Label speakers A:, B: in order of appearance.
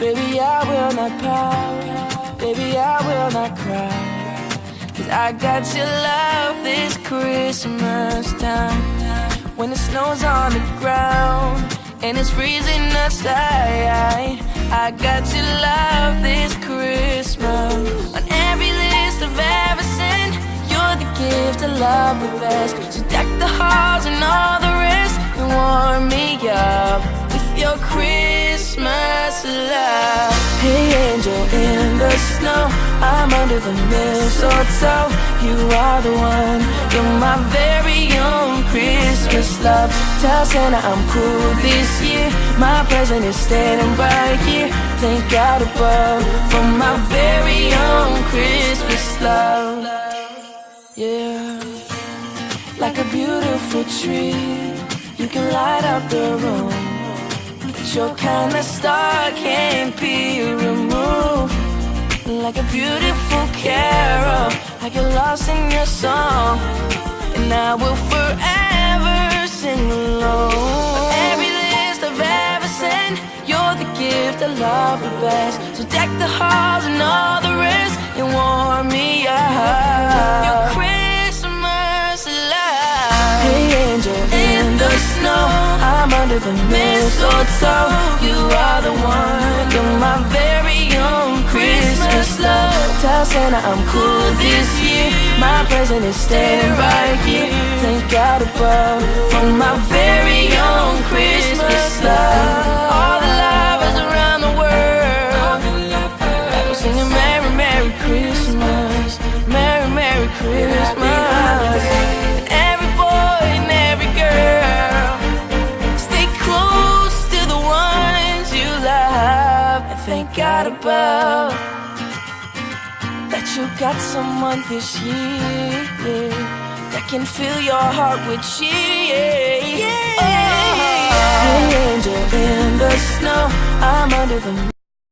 A: Baby, I will not pout. Baby, I will not cry. 'Cause I got your love this Christmas time. When the snow's on the ground and it's freezing outside, I got your love this Christmas. On every list I've ever sent, you're the gift I love the best. So deck the halls and all the rest and warm me up with your Christmas love. Hey angel in the snow, I'm under the mistletoe. You are the one, you're my very own Christmas love. Tell Santa I'm cool this year. My present is standing right here. Thank God above for my very own Christmas love. Yeah, like a beautiful tree, you can light up the room. But your kind of star can't be removed. Like a beautiful carol, I get lost in your song, and I will forever sing along. Every list I've ever sent, you're the gift I love the best. So deck the halls and all the rest and warm me up. Your Christmas love. Hey angel in the snow, I'm under the mistletoe. You are the one, you're my very own Christmas love. Tell Santa I'm cool this year. My present is standing right here. Thank God above for my very own Christmas love. All the lovers around the world, I'm singing Merry, Merry Christmas. Merry, Merry Christmas. And every boy and every girl, stay close to the ones you love. And thank God above that you got someone this year that can fill your heart with cheer. Oh. Hey angel in the snow, I'm under the